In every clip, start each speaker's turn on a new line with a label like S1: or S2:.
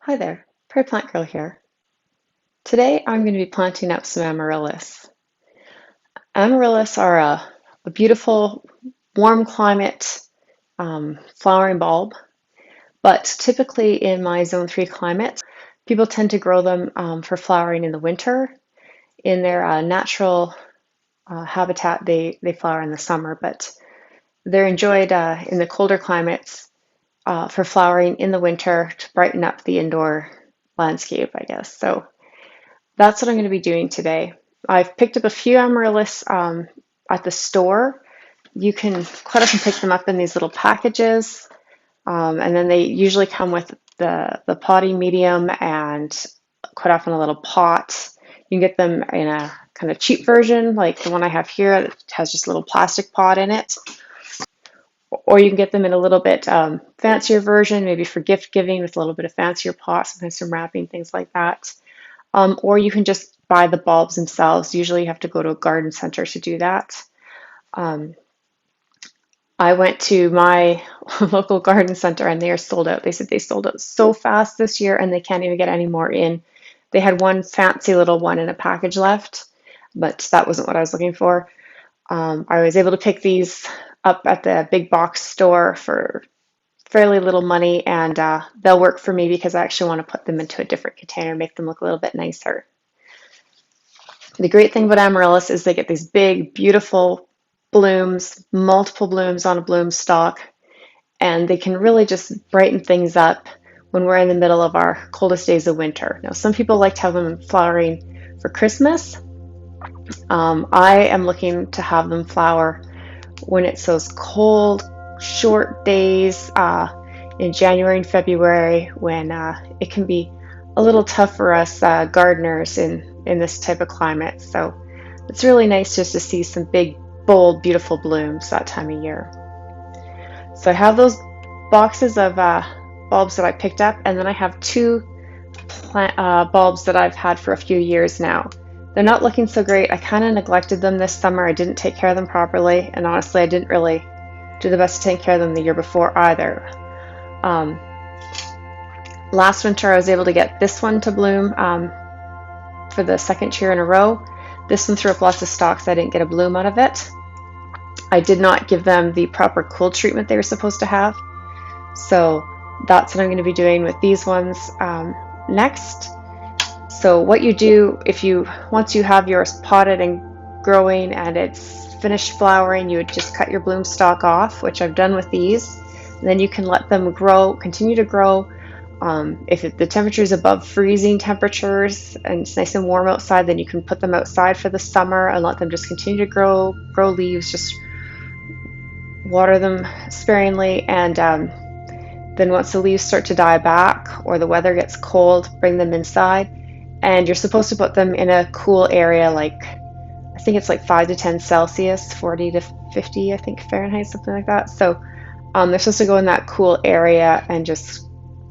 S1: Hi there, Prairie Plant Girl here. Today I'm going to be planting up some amaryllis. Amaryllis are a beautiful, warm climate flowering bulb, but typically in my zone 3 climate, people tend to grow them for flowering in the winter. In their natural habitat, they flower in the summer, but they're enjoyed in the colder climates for flowering in the winter to brighten up the indoor landscape, I guess. So that's what I'm going to be doing today. I've picked up a few amaryllis at the store. You can quite often pick them up in these little packages, and then they usually come with the potting medium and quite often a little pot. You can get them in a kind of cheap version, like the one I have here that has just a little plastic pot in it, or you can get them in a little bit fancier version, maybe for gift giving with a little bit of fancier pot, sometimes some wrapping, things like that. Or you can just buy the bulbs themselves. Usually you have to go to a garden center to do that. Um, I went to my local garden center and they are sold out. They said they sold out so fast this year and they can't even get any more in. They had one fancy little one in a package left, but that wasn't what I was looking for. I was able to pick these up at the big box store for fairly little money, and they'll work for me because I actually want to put them into a different container, make them look a little bit nicer. The great thing about amaryllis is they get these big, beautiful blooms, multiple blooms on a bloom stalk, and they can really just brighten things up when we're in the middle of our coldest days of winter. Now, some people like to have them flowering for Christmas. I am looking to have them flower when it's those cold, short days in January and February when it can be a little tough for us gardeners in this type of climate. So it's really nice just to see some big, bold, beautiful blooms that time of year. So I have those boxes of bulbs that I picked up, and then I have two bulbs that I've had for a few years now. They're not looking so great. I kind of neglected them this summer. I didn't take care of them properly, and honestly, I didn't really do the best to take care of them the year before either. Last winter, I was able to get this one to bloom for the second year in a row. This one threw up lots of stalks. I didn't get a bloom out of it. I did not give them the proper cool treatment they were supposed to have. So that's what I'm going to be doing with these ones next. So what you do once you have yours potted and growing and it's finished flowering, you would just cut your bloom stalk off, which I've done with these. And then you can let them grow, continue to grow. If the temperature is above freezing temperatures and it's nice and warm outside, then you can put them outside for the summer and let them just continue to grow leaves. Just water them sparingly, and then once the leaves start to die back or the weather gets cold, bring them inside. And you're supposed to put them in a cool area, like I think it's like 5 to 10 Celsius, 40 to 50, I think Fahrenheit, something like that. So they're supposed to go in that cool area and just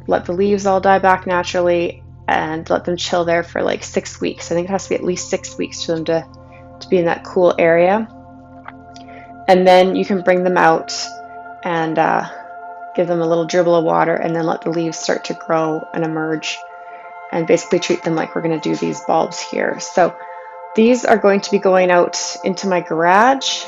S1: let the leaves all die back naturally and let them chill there for like 6 weeks. I think it has to be at least 6 weeks for them to be in that cool area. And then you can bring them out and give them a little dribble of water and then let the leaves start to grow and emerge, and basically treat them like we're going to do these bulbs here. So these are going to be going out into my garage,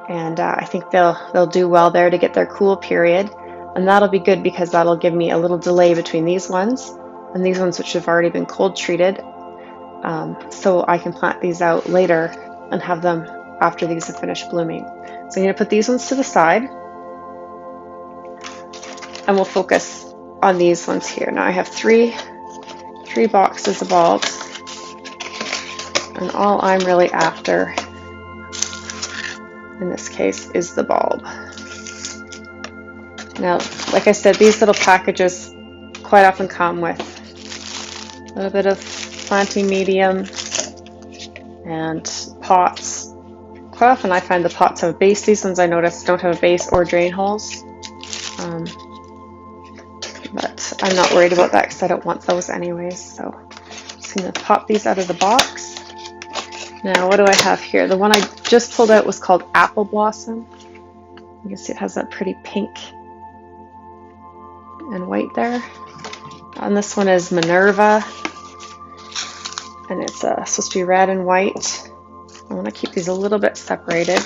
S1: and I think they'll do well there to get their cool period, and that'll be good because that'll give me a little delay between these ones and these ones which have already been cold treated, so I can plant these out later and have them after these have finished blooming. So I'm going to put these ones to the side, and we'll focus on these ones here. Now I have three boxes of bulbs, and all I'm really after in this case is the bulb. Now, like I said, these little packages quite often come with a little bit of planting medium and pots. Quite often I find the pots have a base. These ones I noticed don't have a base or drain holes. But I'm not worried about that because I don't want those anyways. So I'm just going to pop these out of the box. Now, what do I have here? The one I just pulled out was called Apple Blossom. You can see it has that pretty pink and white there. And this one is Minerva, and it's supposed to be red and white. I want to keep these a little bit separated.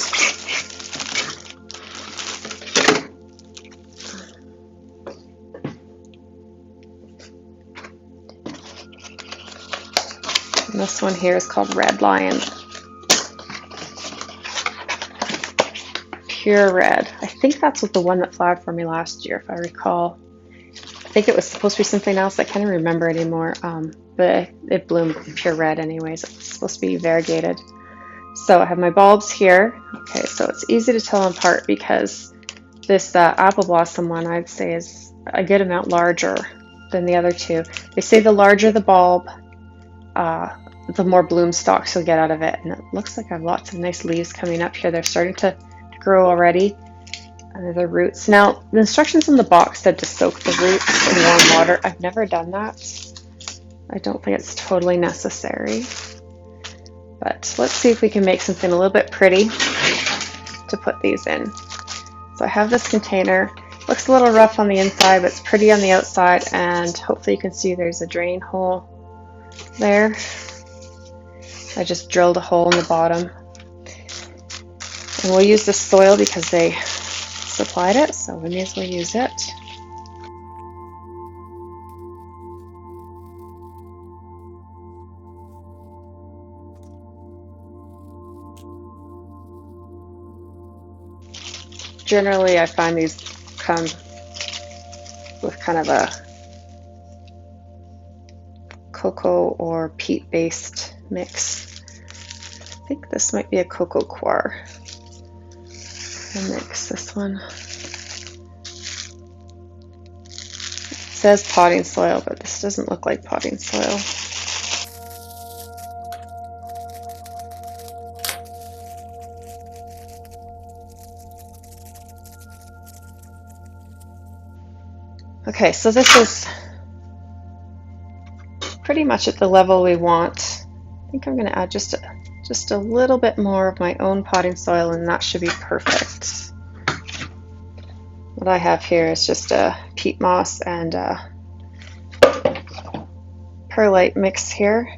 S1: And this one here is called Red Lion. Pure red. I think that's what the one that flowered for me last year, if I recall. I think it was supposed to be something else. I can't even remember anymore. But it bloomed pure red anyways. It's supposed to be variegated. So I have my bulbs here. Okay, so it's easy to tell them apart because this apple blossom one, I'd say, is a good amount larger than the other two. They say the larger the bulb, the more bloom stalks you'll get out of it. And it looks like I have lots of nice leaves coming up here. They're starting to grow already. And the roots. Now, the instructions in the box said to soak the roots in warm water. I've never done that. I don't think it's totally necessary. But let's see if we can make something a little bit pretty to put these in. So I have this container. Looks a little rough on the inside, but it's pretty on the outside, and hopefully you can see there's a drain hole there. I just drilled a hole in the bottom. And we'll use this soil because they supplied it, so we may as well use it. Generally, I find these come with kind of a cocoa or peat-based mix. I think this might be a cocoa coir. I'll mix this one. It says potting soil, but this doesn't look like potting soil. Okay, so this is pretty much at the level we want. I think I'm going to add just a little bit more of my own potting soil, and that should be perfect. What I have here is just a peat moss and a perlite mix here.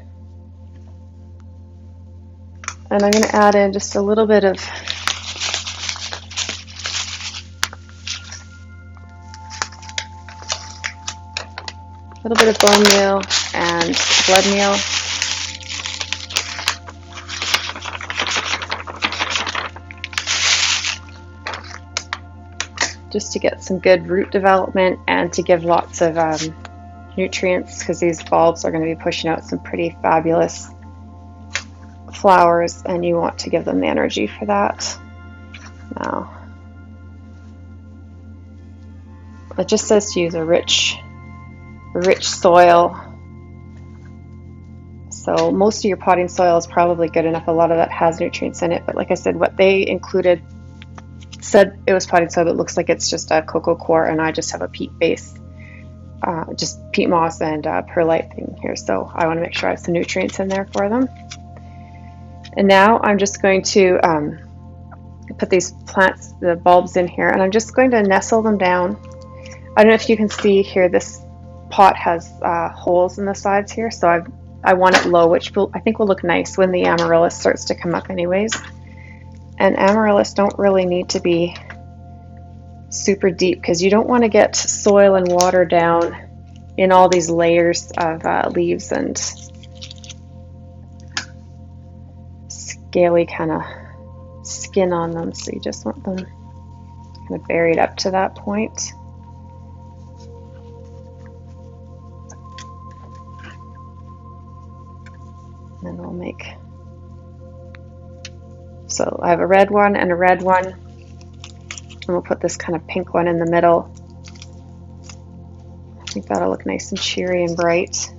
S1: And I'm going to add in just a little bit of bone meal and blood meal. Just to get some good root development and to give lots of nutrients, because these bulbs are going to be pushing out some pretty fabulous flowers, and you want to give them the energy for that. Now, it just says to use a rich soil. So most of your potting soil is probably good enough. A lot of that has nutrients in it, but like I said, what they included said it was potting soil, but it looks like it's just a cocoa coir, and I just have a peat base, just peat moss and perlite thing here. So I want to make sure I have some nutrients in there for them. And now I'm just going to put these plants, the bulbs, in here, and I'm just going to nestle them down. I don't know if you can see here, this pot has holes in the sides here, so I want it low, which I think will look nice when the amaryllis starts to come up anyways. And amaryllis don't really need to be super deep, because you don't want to get soil and water down in all these layers of leaves and scaly kind of skin on them. So you just want them kind of buried up to that point. And then we'll make, so I have a red one and a red one, and we'll put this kind of pink one in the middle. I think that'll look nice and cheery and bright.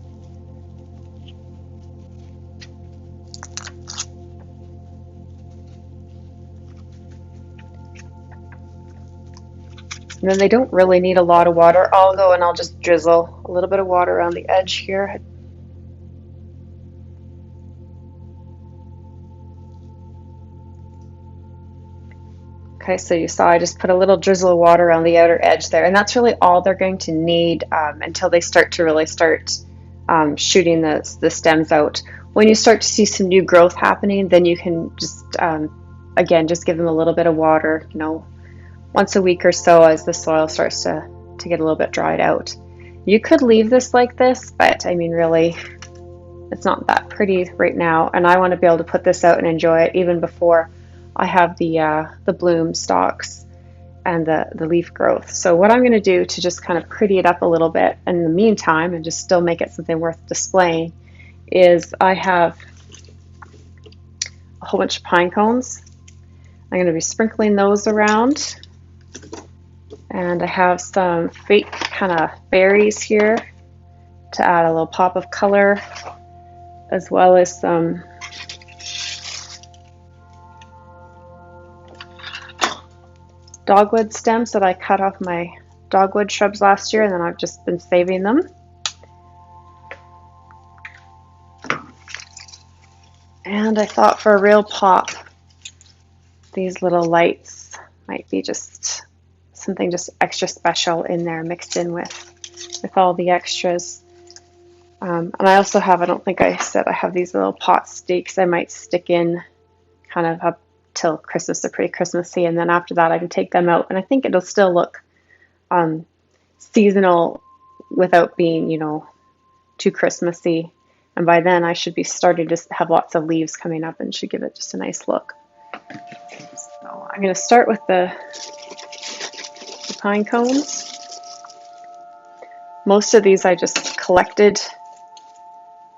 S1: And then they don't really need a lot of water. I'll go and I'll just drizzle a little bit of water around the edge here. Okay, so you saw I just put a little drizzle of water on the outer edge there, and that's really all they're going to need until they start to really start shooting the stems out. When you start to see some new growth happening, then you can just, again, just give them a little bit of water, once a week or so as the soil starts to get a little bit dried out. You could leave this like this, but I mean, really, it's not that pretty right now, and I want to be able to put this out and enjoy it even before I have the bloom stalks and the leaf growth. So what I'm going to do to just kind of pretty it up a little bit in the meantime and just still make it something worth displaying is I have a whole bunch of pine cones. I'm going to be sprinkling those around, and I have some fake kind of berries here to add a little pop of color, as well as some dogwood stems that I cut off my dogwood shrubs last year, and then I've just been saving them. And I thought for a real pop, these little lights might be just something just extra special in there, mixed in with all the extras. And I also have, I don't think I said, I have these little pot stakes I might stick in kind of up till Christmas. They're pretty Christmassy, and then after that I can take them out, and I think it'll still look seasonal without being, too Christmassy. And by then I should be starting to have lots of leaves coming up and should give it just a nice look. So I'm going to start with the pine cones. Most of these I just collected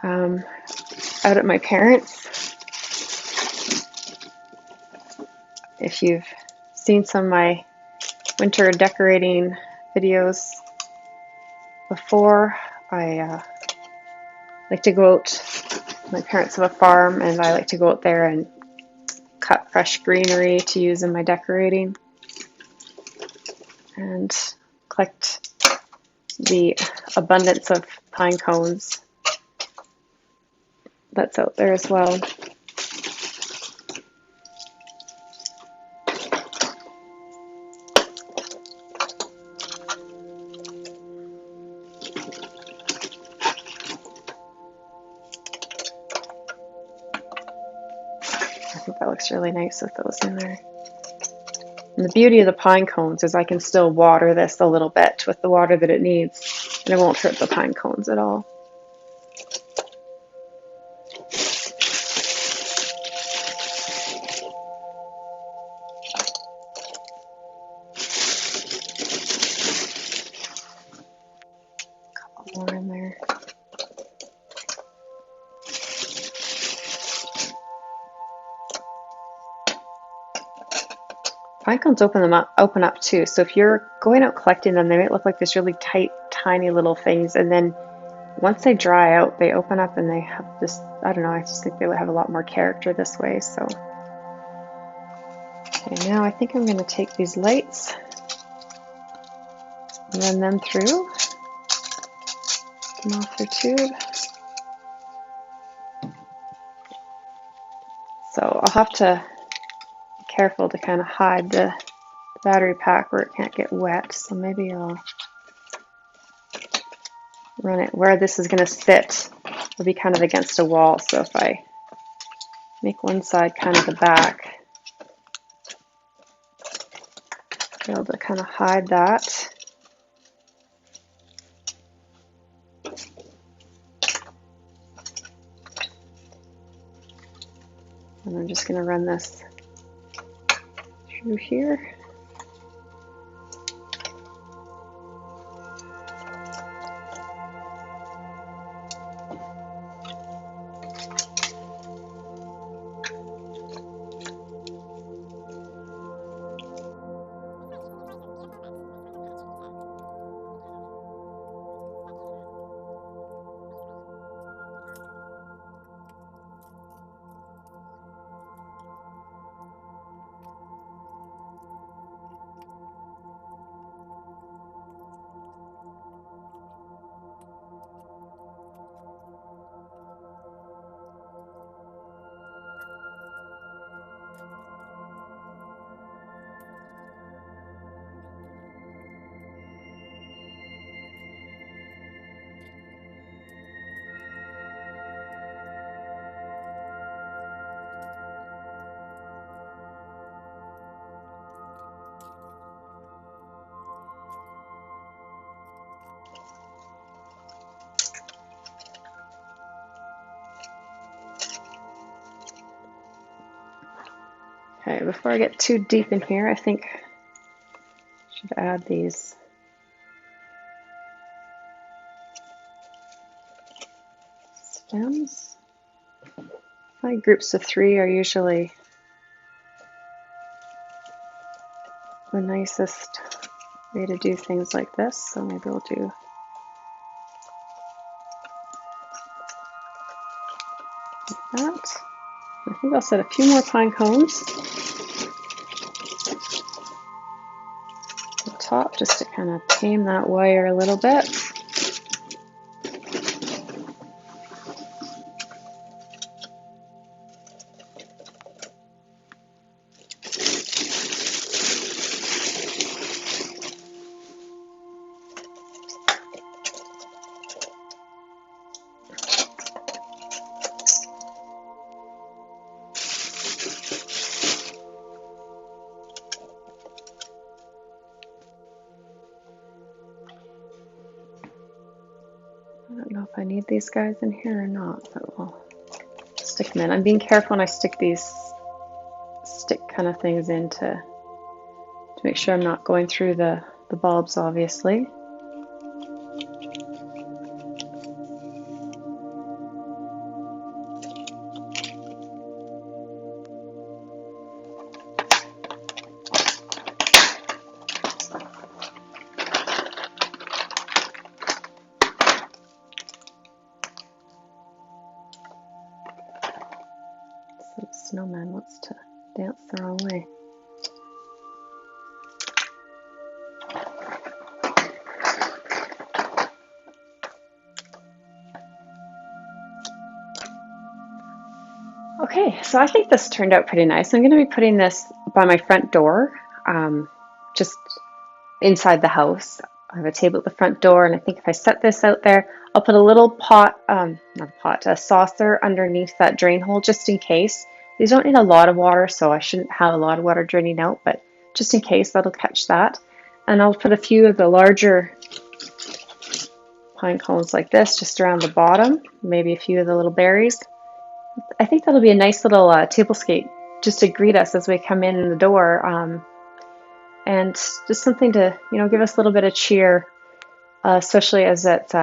S1: out at my parents'. If you've seen some of my winter decorating videos before, I like to go out. My parents have a farm, and I like to go out there and cut fresh greenery to use in my decorating and collect the abundance of pine cones that's out there as well. I think that looks really nice with those in there. And the beauty of the pine cones is I can still water this a little bit with the water that it needs, and it won't hurt the pine cones at all. A couple more in there. Pine cones open up too. So if you're going out collecting them, they might look like this really tight, tiny little things, and then once they dry out, they open up and they have this, I don't know, I just think they would have a lot more character this way. So, okay, now I think I'm going to take these lights and run them through and off their tube. So I'll have to be careful to kind of hide the battery pack where it can't get wet. So maybe I'll run it where this is going to sit. It'll be kind of against a wall. So if I make one side kind of the back, be able to kind of hide that. And I'm just going to run this through here. Okay, before I get too deep in here, I think I should add these stems. My groups of 3 are usually the nicest way to do things like this, so maybe we'll do that. I think I'll set a few more pine cones on top just to kind of tame that wire a little bit. I don't know if I need these guys in here or not, but we'll stick them in. I'm being careful when I stick these stick kind of things in to make sure I'm not going through the bulbs, obviously. Some snowman wants to dance the wrong way. Okay, so I think this turned out pretty nice. I'm going to be putting this by my front door, just inside the house. I have a table at the front door, and I think if I set this out there, I'll put a little pot, not a pot, a saucer underneath that drain hole just in case. These don't need a lot of water, so I shouldn't have a lot of water draining out, but just in case, that'll catch that. And I'll put a few of the larger pine cones like this just around the bottom, maybe a few of the little berries. I think that'll be a nice little tablescape just to greet us as we come in the door, and just something to, you know, give us a little bit of cheer, especially as it's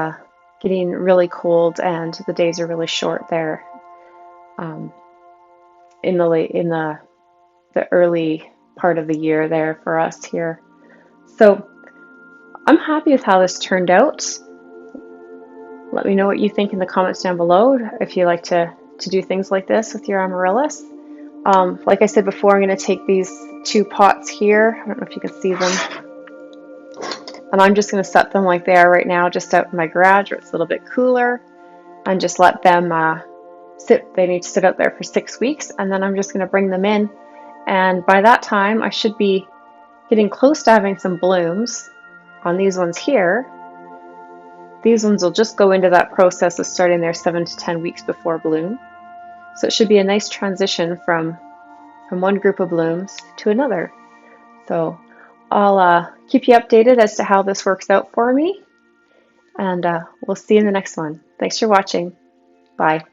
S1: getting really cold and the days are really short there in the early part of the year there for us here. So I'm happy with how this turned out. Let me know what you think in the comments down below if you like to do things like this with your amaryllis. Like I said before, I'm going to take these 2 pots here. I don't know if you can see them. And I'm just going to set them like they are right now, just out in my garage where it's a little bit cooler, and just let them sit. They need to sit out there for 6 weeks, and then I'm just going to bring them in. And by that time, I should be getting close to having some blooms on these ones here. These ones will just go into that process of starting their 7 to 10 weeks before bloom. So it should be a nice transition from one group of blooms to another. So I'll keep you updated as to how this works out for me, and we'll see you in the next one. Thanks for watching. Bye.